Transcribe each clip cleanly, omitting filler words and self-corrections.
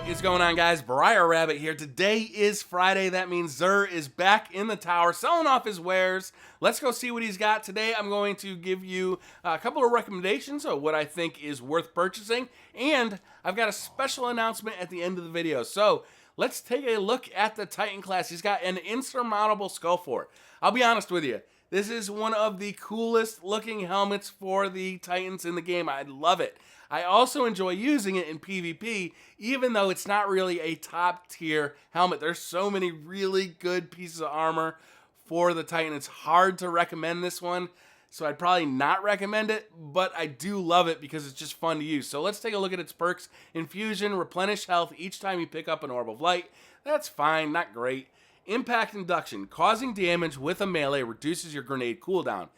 What is going on, guys? BriarRabbit here. Today is Friday. That means Zer is back in the tower selling off his wares. Let's go see what he's got. Today I'm going to give you a couple of recommendations of what I think is worth purchasing, and I've got a special announcement at the end of the video. So let's take a look at the Titan class. He's got an insurmountable skull for it. I'll be honest with you. This is one of the coolest looking helmets for the Titans in the game. I love it. I also enjoy using it in PvP, even though it's not really a top tier helmet. There's so many really good pieces of armor for the Titan. It's hard to recommend this one, so I'd probably not recommend it, but I do love it because it's just fun to use. So let's take a look at its perks. Infusion, replenish health each time you pick up an orb of light. That's fine, not great. Impact induction, causing damage with a melee reduces your grenade cooldown.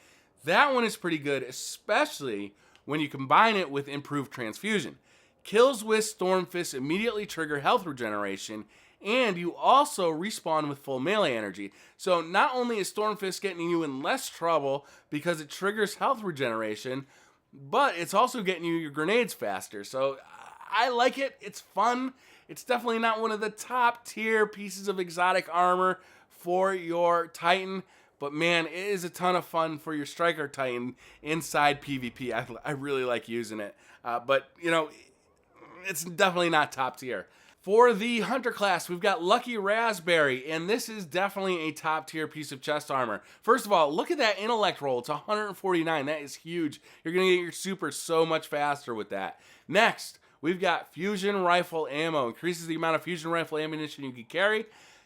That one is pretty good, especially when you combine it with improved transfusion. Kills with Storm Fist immediately trigger health regeneration, and you also respawn with full melee energy. So not only is Storm Fist getting you in less trouble because it triggers health regeneration, but it's also getting you your grenades faster. So I like it. It's fun. It's definitely not one of the top tier pieces of exotic armor for your Titan, but man, it is a ton of fun for your Striker Titan inside PvP. I really like using it. But, you know, it's definitely not top tier. For the Hunter class, we've got Lucky Raspberry, and this is definitely a top tier piece of chest armor. First of all, look at that intellect roll. It's 149. That is huge. You're going to get your super so much faster with that. Next, we've got Fusion Rifle Ammo. Increases the amount of Fusion Rifle ammunition you can carry.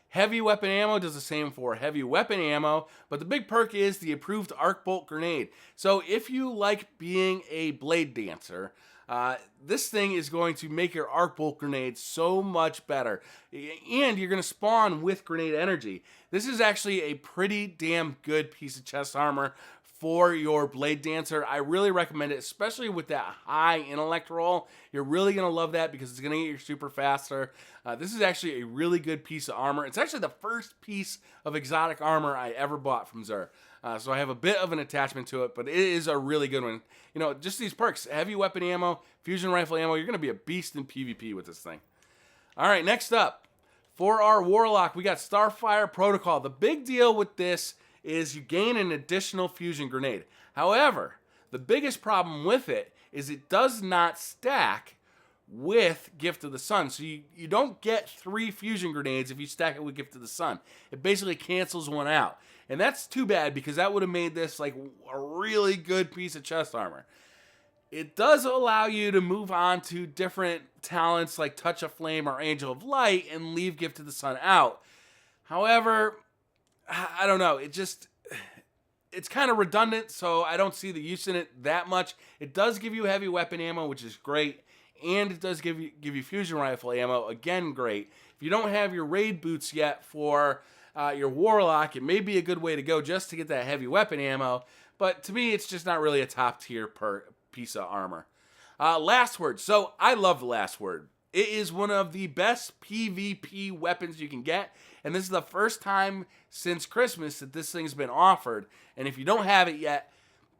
Heavy weapon ammo does the same for heavy weapon ammo, but the big perk is the improved arc bolt grenade. So if you like being a blade dancer, this thing is going to make your arc bolt grenade so much better. And you're going to spawn with grenade energy. This is actually a pretty damn good piece of chest armor for your blade dancer. I really recommend it, especially with that high intellect roll. You're really going to love that because it's going to get your super faster. This is actually a really good piece of armor. It's actually the first piece of exotic armor I ever bought from Zer. So I have a bit of an attachment to it, but it is a really good one. You know, just these perks, heavy weapon ammo, fusion rifle ammo, you're going to be a beast in PvP with this thing. All right, next up, for our Warlock, we got Starfire Protocol. The big deal with this is you gain an additional fusion grenade. However, the biggest problem with it is it does not stack with Gift of the Sun. So you don't get 3 fusion grenades if you stack it with Gift of the Sun. It basically cancels one out. And that's too bad because that would have made this like a really good piece of chest armor. It does allow you to move on to different talents like Touch of Flame or Angel of Light and leave Gift of the Sun out. However, I don't know. It's kind of redundant, so I don't see the use in it that much. It does give you heavy weapon ammo, which is great, and it does give you fusion rifle ammo, again, great. If you don't have your raid boots yet for your Warlock, it may be a good way to go just to get that heavy weapon ammo, but to me, it's just not really a top tier piece of armor. Last Word. So I love the Last Word. It is one of the best PvP weapons you can get, and this is the first time since Christmas that this thing's been offered, and if you don't have it yet,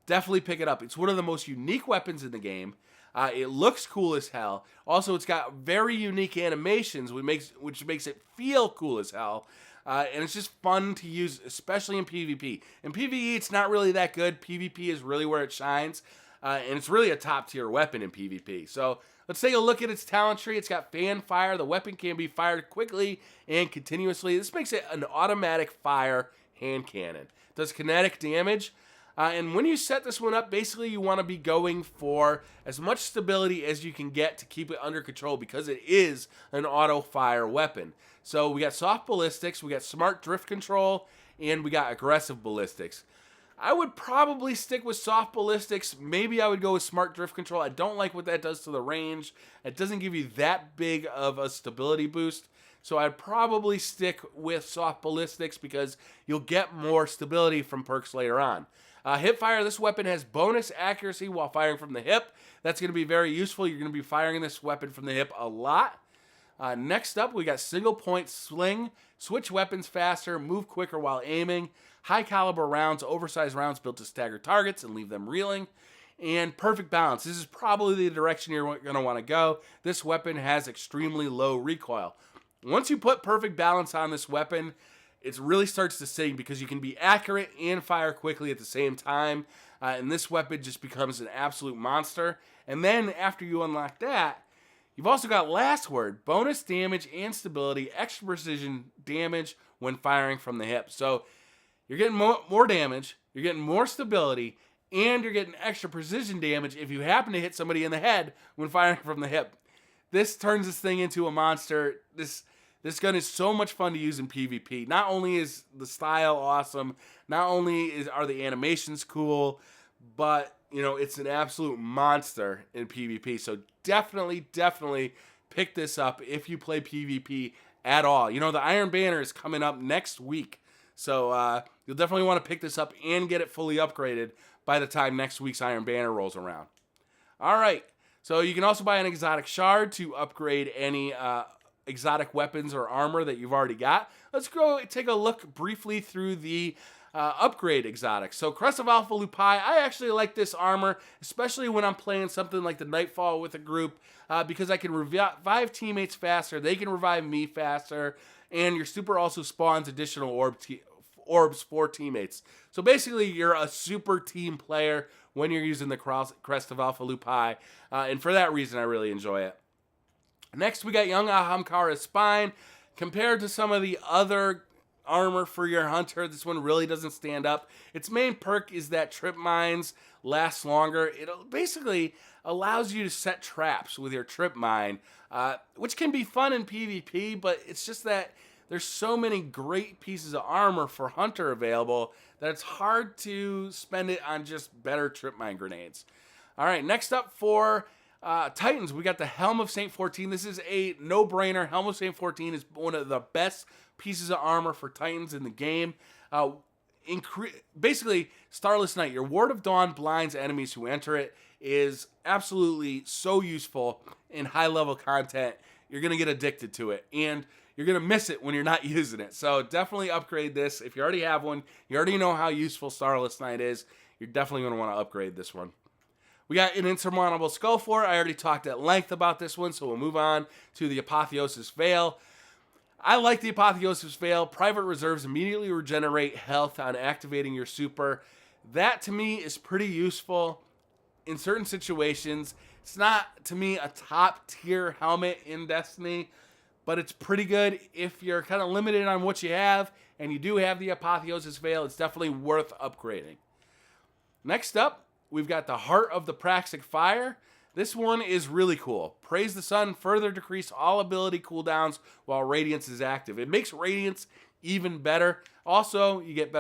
definitely pick it up. It's one of the most unique weapons in the game. It looks cool as hell. Also, it's got very unique animations, which makes it feel cool as hell, and it's just fun to use, especially in PvP. In PvE, it's not really that good. PvP is really where it shines, and it's really a top-tier weapon in PvP. So let's take a look at its talent tree. It's got fan fire. The weapon can be fired quickly and continuously. This makes it an automatic fire hand cannon. It does kinetic damage. And when you set this one up, basically you want to be going for as much stability as you can get to keep it under control because it is an auto-fire weapon. So we got soft ballistics, we got smart drift control, and we got aggressive ballistics. I would probably stick with soft ballistics. Maybe I would go with smart drift control. I don't like what that does to the range. It doesn't give you that big of a stability boost. So I'd probably stick with soft ballistics because you'll get more stability from perks later on. Hip fire, this weapon has bonus accuracy while firing from the hip. That's going to be very useful. You're going to be firing this weapon from the hip a lot. Next up, we got single point sling. Switch weapons faster, move quicker while aiming. High caliber rounds, oversized rounds built to stagger targets and leave them reeling. And perfect balance. This is probably the direction you're going to want to go. This weapon has extremely low recoil. Once you put perfect balance on this weapon, it really starts to sing because you can be accurate and fire quickly at the same time. And this weapon just becomes an absolute monster. And then after you unlock that, you've also got Last Word, bonus damage and stability, extra precision damage when firing from the hip. So you're getting more damage, you're getting more stability, and you're getting extra precision damage if you happen to hit somebody in the head when firing from the hip. This turns this thing into a monster. This gun is so much fun to use in PvP. Not only is the style awesome, not only are the animations cool, but it's an absolute monster in PvP. So definitely pick this up if you play PvP at all. The Iron Banner is coming up next week. So you'll definitely want to pick this up and get it fully upgraded by the time next week's Iron Banner rolls around. All right. So you can also buy an exotic shard to upgrade any exotic weapons or armor that you've already got. Let's go take a look briefly through the upgrade exotics. So Crest of Alpha Lupi, I actually like this armor, especially when I'm playing something like the Nightfall with a group, because I can revive teammates faster, they can revive me faster, and your super also spawns additional orbs for teammates. So basically, you're a super team player when you're using the Crest of Alpha Lupi, and for that reason, I really enjoy it. Next, we got Young Ahamkara's Spine. Compared to some of the other armor for your hunter, this one really doesn't stand up. Its main perk is that trip mines last longer. It basically allows you to set traps with your trip mine, which can be fun in PvP, but it's just that there's so many great pieces of armor for hunter available that it's hard to spend it on just better trip mine grenades. All right, next up for Titans, we got the Helm of Saint 14. This is a no-brainer. Helm of Saint 14 is one of the best pieces of armor for Titans in the game. Basically, Starless Night, your Ward of Dawn blinds enemies who enter it, is absolutely so useful in high-level content. You're going to get addicted to it, and you're going to miss it when you're not using it. So definitely upgrade this. If you already have one, you already know how useful Starless Night is, you're definitely going to want to upgrade this one. We got an Insurmountable Skull Fort. I already talked at length about this one, so we'll move on to the Apotheosis Veil. I like the Apotheosis Veil. Private Reserves immediately regenerate health on activating your super. That, to me, is pretty useful in certain situations. It's not, to me, a top-tier helmet in Destiny, but it's pretty good if you're kind of limited on what you have, and you do have the Apotheosis Veil. It's definitely worth upgrading. Next up, we've got the Heart of the Praxic Fire. This one is really cool. Praise the Sun, further decrease all ability cooldowns while Radiance is active. It makes Radiance even better. Also, you get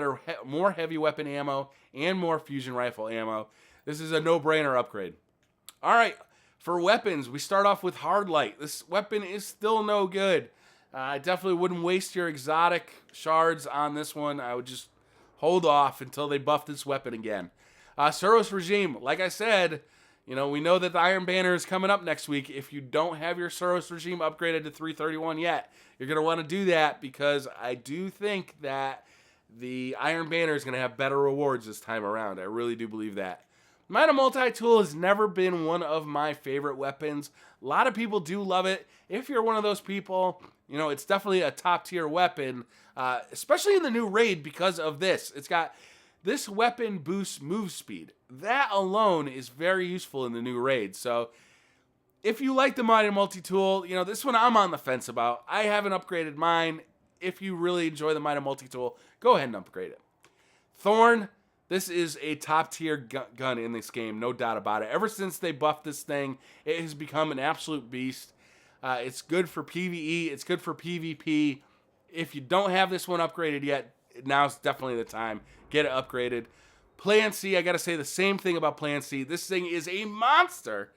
more heavy weapon ammo and more fusion rifle ammo. This is a no-brainer upgrade. All right, for weapons, we start off with Hard Light. This weapon is still no good. I definitely wouldn't waste your exotic shards on this one. I would just hold off until they buff this weapon again. Suros Regime, like I said, we know that the Iron Banner is coming up next week. If you don't have your Suros Regime upgraded to 331 yet, you're going to want to do that because I do think that the Iron Banner is going to have better rewards this time around. I really do believe that. Mina Multi-Tool has never been one of my favorite weapons. A lot of people do love it. If you're one of those people, it's definitely a top-tier weapon, especially in the new raid because of this. It's got... This weapon boosts move speed. That alone is very useful in the new raid. So if you like the Mighty Multi-Tool, this one I'm on the fence about. I haven't upgraded mine. If you really enjoy the Mighty Multi-Tool, go ahead and upgrade it. Thorn, this is a top-tier gun in this game, no doubt about it. Ever since they buffed this thing, it has become an absolute beast. It's good for PvE. It's good for PvP. If you don't have this one upgraded yet, now's definitely the time. Get it upgraded. Plan C, I gotta say the same thing about Plan C. This thing is a monster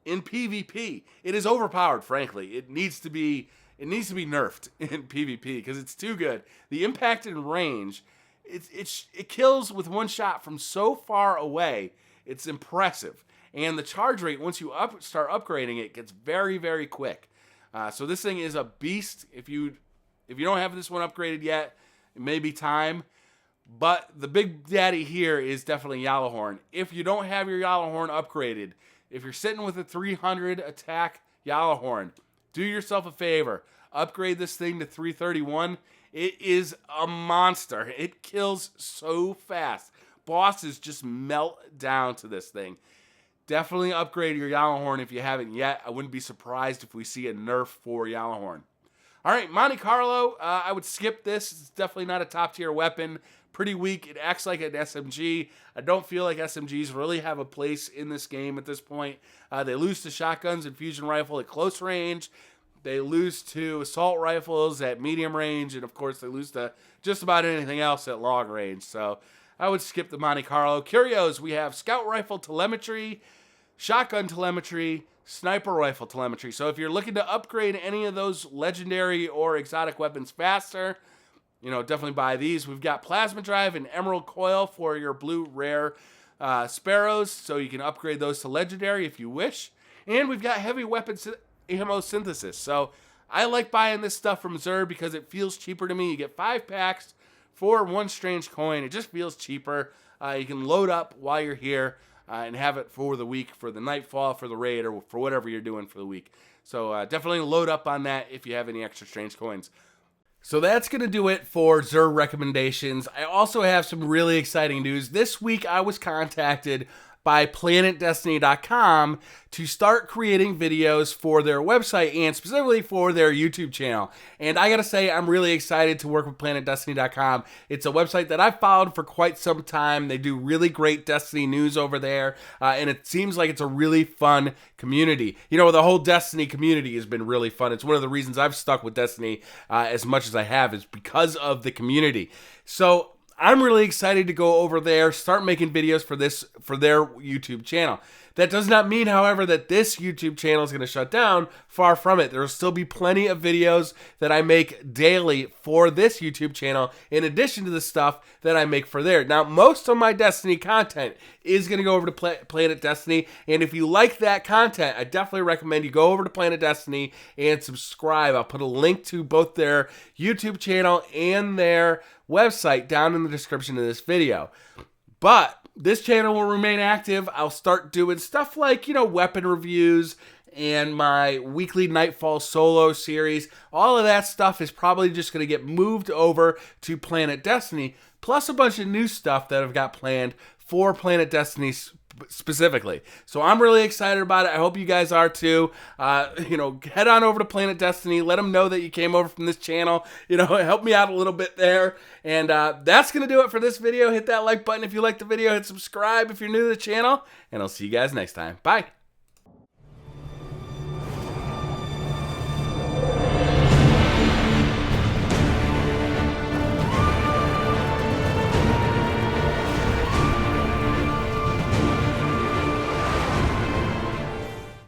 in PvP. It is overpowered, frankly. It needs to be nerfed in PvP because it's too good. The impact and range, it kills with one shot from so far away. It's impressive. And the charge rate, once you start upgrading it, gets very, very quick. So this thing is a beast. If you don't have this one upgraded yet, it may be time. But the big daddy here is definitely Yalahorn. If you don't have your Yalahorn upgraded, if you're sitting with a 300 attack Yalahorn, do yourself a favor. Upgrade this thing to 331. It is a monster. It kills so fast. Bosses just melt down to this thing. Definitely upgrade your Yalahorn if you haven't yet. I wouldn't be surprised if we see a nerf for Yalahorn. All right, Monte Carlo, I would skip this. It's definitely not a top-tier weapon. Pretty weak. It acts like an SMG. I don't feel like SMGs really have a place in this game at this point. They lose to shotguns and fusion rifle at close range. They lose to assault rifles at medium range. And, of course, they lose to just about anything else at long range. So I would skip the Monte Carlo. Curios, we have scout rifle telemetry, shotgun telemetry, sniper rifle telemetry. So if you're looking to upgrade any of those legendary or exotic weapons faster, definitely buy these. We've got plasma drive and emerald coil for your blue rare sparrows, so you can upgrade those to legendary if you wish. And we've got heavy weapon ammo synthesis. So I like buying this stuff from Xur because it feels cheaper to me. You get 5 packs for 1 strange coin. It just feels cheaper. You can load up while you're here and have it for the week, for the nightfall, for the raid, or for whatever you're doing for the week. So definitely load up on that if you have any extra strange coins. So that's going to do it for Xur recommendations. I also have some really exciting news. This week I was contacted by PlanetDestiny.com to start creating videos for their website and specifically for their YouTube channel. And I gotta say, I'm really excited to work with PlanetDestiny.com. It's a website that I've followed for quite some time. They do really great Destiny news over there, and it seems like it's a really fun community. The whole Destiny community has been really fun. It's one of the reasons I've stuck with Destiny as much as I have, is because of the community. So I'm really excited to go over there, start making videos for their YouTube channel. That does not mean, however, that this YouTube channel is going to shut down. Far from it. There will still be plenty of videos that I make daily for this YouTube channel, in addition to the stuff that I make for there. Now, most of my Destiny content is going to go over to Planet Destiny, and if you like that content, I definitely recommend you go over to Planet Destiny and subscribe. I'll put a link to both their YouTube channel and their website down in the description of this video. But this channel will remain active. I'll start doing stuff like, weapon reviews and my weekly Nightfall solo series. All of that stuff is probably just going to get moved over to Planet Destiny, plus a bunch of new stuff that I've got planned for Planet Destiny specifically. So I'm really excited about it. I hope you guys are too. Head on over to Planet Destiny. Let them know that you came over from this channel. Help me out a little bit there. And that's going to do it for this video. Hit that like button if you liked the video. Hit subscribe if you're new to the channel. And I'll see you guys next time. Bye.